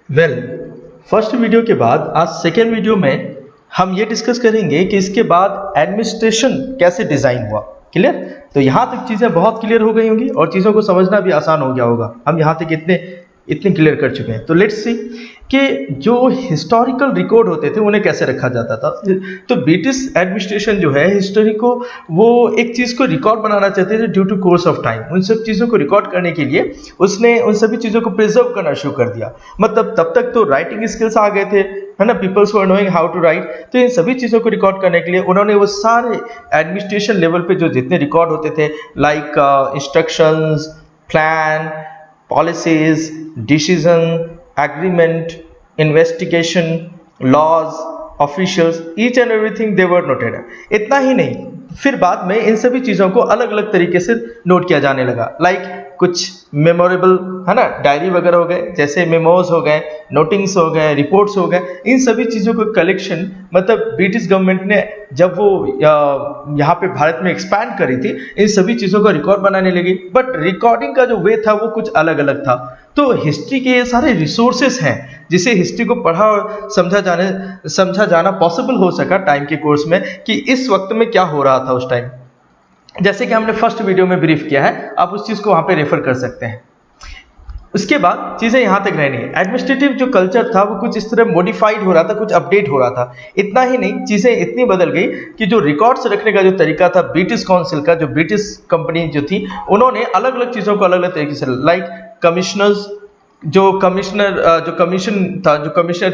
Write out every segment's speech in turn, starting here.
Well first video के बाद आज सेकेंड वीडियो में हम ये डिस्कस करेंगे कि इसके बाद एडमिनिस्ट्रेशन कैसे डिज़ाइन हुआ। क्लियर? तो यहाँ तक चीज़ें बहुत क्लियर हो गई होंगी और चीज़ों को समझना भी आसान हो गया होगा। हम यहाँ तक इतने क्लियर कर चुके हैं। तो लेट्स सी कि जो हिस्टोरिकल रिकॉर्ड होते थे उन्हें कैसे रखा जाता था। तो ब्रिटिश एडमिनिस्ट्रेशन जो है हिस्टोरी को वो एक चीज़ को रिकॉर्ड बनाना चाहते थे due to course of time. उन सब चीज़ों को रिकॉर्ड करने के लिए उसने उन सभी चीज़ों को प्रिजर्व करना शुरू कर दिया। मतलब तब तक तो राइटिंग स्किल्स आ गए थे, है ना, peoples were knowing how to write. तो इन सभी चीज़ों को रिकॉर्ड करने के लिए उन्होंने वो सारे एडमिनिस्ट्रेशन लेवल पे जो जितने रिकॉर्ड होते थे like instructions, plan, policies, decision, agreement, investigation, laws, officials, each and everything they were noted. इतना ही नहीं, फिर बाद में इन सभी चीज़ों को अलग अलग तरीके से नोट किया जाने लगा। लाइक कुछ मेमोरेबल, है ना, डायरी वगैरह हो गए, जैसे मेमोज हो गए, नोटिंग्स हो गए, रिपोर्ट्स हो गए। इन सभी चीज़ों को कलेक्शन मतलब ब्रिटिश गवर्नमेंट ने जब वो यहाँ पे भारत में एक्सपैंड करी थी, इन सभी चीज़ों का रिकॉर्ड बनाने लगी। बट रिकॉर्डिंग का जो वे था वो कुछ अलग अलग था। तो हिस्ट्री के ये सारे रिसोर्सेस हैं जिसे हिस्ट्री को पढ़ा और समझा जाना पॉसिबल हो सका टाइम के कोर्स में कि इस वक्त में क्या हो रहा था उस टाइम। जैसे कि हमने फर्स्ट वीडियो में ब्रीफ किया है, आप उस चीज़ को वहाँ पे रेफर कर सकते हैं। उसके बाद चीज़ें यहाँ तक रहनी है। एडमिनिस्ट्रेटिव जो कल्चर था वो कुछ इस तरह मॉडिफाइड हो रहा था, कुछ अपडेट हो रहा था। इतना ही नहीं, चीज़ें इतनी बदल गई कि जो रिकॉर्ड्स रखने का जो तरीका था ब्रिटिश काउंसिल का, जो ब्रिटिश कंपनी जो थी, उन्होंने अलग अलग चीज़ों को अलग अलग तरीके से, लाइक कमिश्नर्स, जो कमिश्नर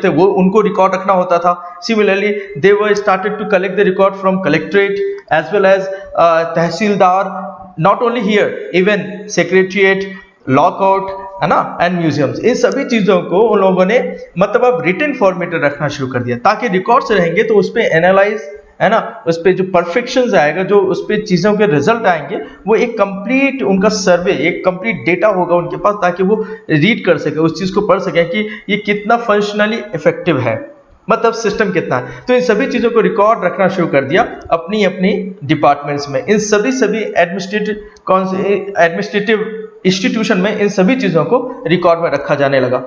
थे वो उनको रिकॉर्ड रखना होता था। Similarly they were started to collect the record from collectorate as well as tehsildar, not only here, even secretariat, law court, है ना, एंड म्यूजियम्स। इन सभी चीज़ों को उन लोगों ने मतलब अब रिटन फॉर्मेट में रखना शुरू कर दिया ताकि रिकॉर्ड्स रहेंगे तो उस पर एनालाइज, है ना, उस पर जो परफेक्शन आएगा, जो उस पर चीज़ों के रिजल्ट आएंगे, वो एक कंप्लीट उनका सर्वे, एक कंप्लीट डेटा होगा उनके पास ताकि वो रीड कर सके, उस चीज़ को पढ़ सके कि ये कितना फंक्शनली इफेक्टिव है, मतलब सिस्टम कितना है। तो इन सभी चीज़ों को रिकॉर्ड रखना शुरू कर दिया अपनी अपनी डिपार्टमेंट्स में। इन सभी एडमिनिस्ट्रेटिव इंस्टीट्यूशन में इन सभी चीज़ों को रिकॉर्ड में रखा जाने लगा।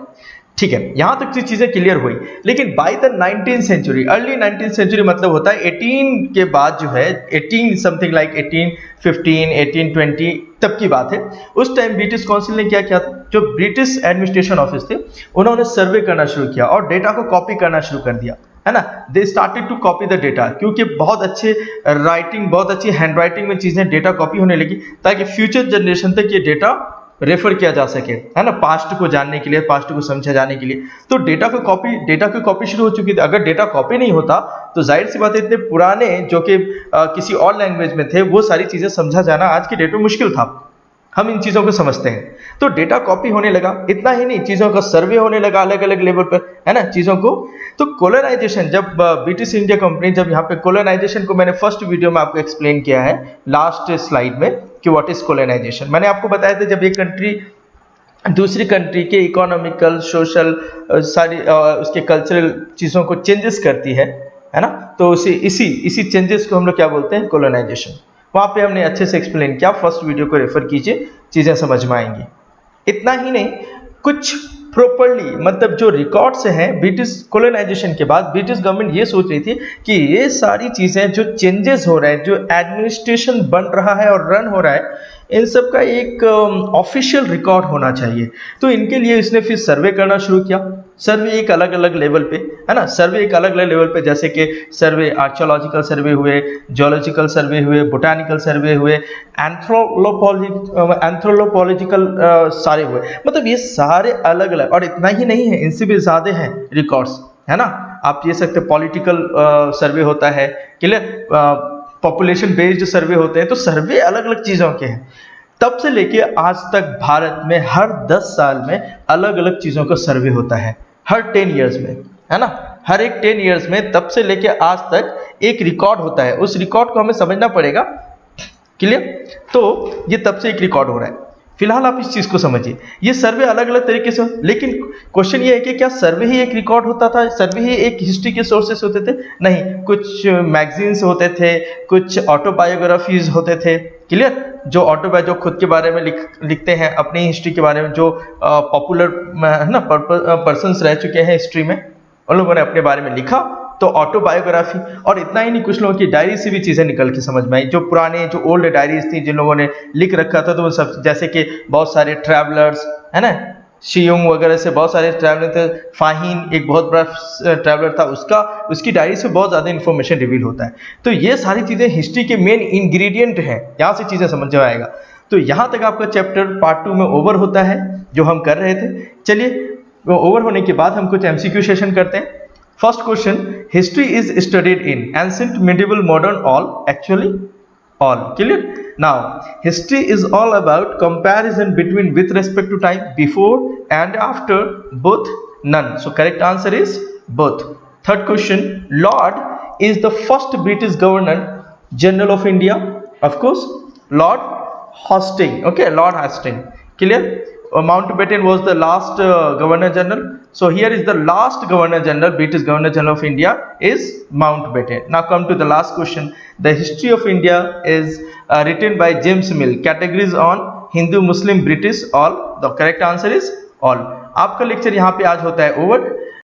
ठीक है, यहाँ तक चीज़ें क्लियर हुई। लेकिन by the 19th century, early 19th century मतलब होता है 18 के बाद जो है, 18 समथिंग लाइक 1815, 1820 तब की बात है। उस टाइम ब्रिटिश काउंसिल ने क्या किया था, जो ब्रिटिश एडमिनिस्ट्रेशन ऑफिस थे उन्होंने सर्वे करना शुरू किया और डेटा को कॉपी करना शुरू कर दिया, है ना। They started to copy the data, क्योंकि बहुत अच्छे राइटिंग, बहुत अच्छी हैंड राइटिंग में चीज़ें डेटा कॉपी होने लगी ताकि फ्यूचर जनरेशन तक ये डेटा रेफर किया जा सके, है ना, पास्ट को जानने के लिए, पास्ट को समझा जाने के लिए। तो डेटा की कॉपी शुरू हो चुकी थी। अगर डेटा कॉपी नहीं होता तो जाहिर सी बात है इतने पुराने जो कि किसी और लैंग्वेज में थे वो सारी चीज़ें समझा जाना आज की डेट में मुश्किल था। हम इन चीज़ों को समझते हैं। तो डेटा कॉपी होने लगा। इतना ही नहीं, चीज़ों का सर्वे होने लगा अलग अलग लेवल पर, है ना, चीज़ों को। तो कोलोनाइजेशन, जब ब्रिटिश इंडिया कंपनी, जब यहाँ पे कोलोनाइजेशन को मैंने फर्स्ट वीडियो में आपको एक्सप्लेन किया है लास्ट स्लाइड में कि व्हाट इज कोलोनाइजेशन। मैंने आपको बताया था जब एक कंट्री दूसरी कंट्री के इकोनॉमिकल, सोशल, सारी उसके कल्चरल चीज़ों को चेंजेस करती है ना, तो इसी चेंजेस को हम लोग क्या बोलते हैं, कोलोनाइजेशन। वहाँ पे हमने अच्छे से एक्सप्लेन किया, फर्स्ट वीडियो को रेफर कीजिए, चीज़ें समझ में आएंगी। इतना ही नहीं, कुछ प्रॉपर्ली मतलब जो रिकॉर्ड्स हैं ब्रिटिश कोलोनाइजेशन के बाद, ब्रिटिश गवर्नमेंट ये सोच रही थी कि ये सारी चीज़ें जो चेंजेस हो रहे हैं, जो एडमिनिस्ट्रेशन बन रहा है और रन हो रहा है, इन सब का एक ऑफिशियल रिकॉर्ड होना चाहिए। तो इनके लिए इसने फिर सर्वे करना शुरू किया। सर्वे एक अलग अलग लेवल पे, है ना, सर्वे एक अलग अलग लेवल पे, जैसे कि सर्वे आर्कियोलॉजिकल सर्वे हुए, जियोलॉजिकल सर्वे हुए, बोटानिकल सर्वे हुए, एंथ्रोपोलॉजिकल सारे हुए। मतलब ये सारे अलग अलग, और इतना ही नहीं है, इनसे भी ज़्यादा हैं रिकॉर्ड्स, है ना। आप ये सकते पॉलिटिकल सर्वे होता है, क्लियर, पॉपुलेशन बेस्ड सर्वे होते हैं। तो सर्वे अलग अलग चीज़ों के हैं। तब से लेके आज तक भारत में हर 10 साल में अलग अलग चीज़ों का सर्वे होता है, हर 10 ईयर्स में, है ना। हर एक 10 ईयर्स में तब से लेके आज तक एक रिकॉर्ड होता है। उस रिकॉर्ड को हमें समझना पड़ेगा, क्लियर। तो ये तब से एक रिकॉर्ड हो रहा है। फिलहाल आप इस चीज़ को समझिए। ये सर्वे अलग अलग तरीके से, लेकिन क्वेश्चन ये है कि क्या सर्वे ही एक रिकॉर्ड होता था, सर्वे ही एक हिस्ट्री के सोर्सेस होते थे? नहीं, कुछ मैगजीन्स होते थे, कुछ ऑटोबायोग्राफीज होते थे। क्लियर? जो जो खुद के बारे में लिखते हैं, अपनी हिस्ट्री के बारे में, जो पॉपुलर है ना पर्सन्स रह चुके हैं हिस्ट्री में, उन लोगों ने अपने बारे में लिखा, तो ऑटोबायोग्राफी। और इतना ही नहीं, कुछ लोगों की डायरी से भी चीज़ें निकल के समझ में आई, जो पुराने जो ओल्ड डायरीज थी जिन लोगों ने लिख रखा था, तो वो सब, जैसे कि बहुत सारे ट्रैवलर्स है ना, शियोंग वगैरह से बहुत सारे ट्रैवलर थे, फाहिन एक बहुत बड़ा ट्रैवलर था, उसकी डायरी से बहुत ज़्यादा इन्फॉर्मेशन रिवील होता है। तो ये सारी चीज़ें हिस्ट्री के मेन इंग्रेडिएंट हैं, यहाँ से चीज़ें समझ में आएगा। तो यहाँ तक आपका चैप्टर पार्ट 2 में ओवर होता है, जो हम कर रहे थे। चलिए, ओवर होने के बाद हम कुछ MCQ सेशन करते हैं। First question, history is studied in ancient, medieval, modern, all? Actually all. Clear? Now, history is all about comparison between with respect to time, before and after, both, none. So correct answer is both. Third question, Lord is the first British Governor General of India. Of course, Lord Hastings. Okay, Lord Hastings. Clear? Mountbatten was the last Governor General. So here is the last Governor General, British Governor General of India is Mountbatten. Now come to the last question. The history of India is written by James Mill. Categories on Hindu, Muslim, British, all. The correct answer is all. आपका lecture यहाँ पे आज होता है over.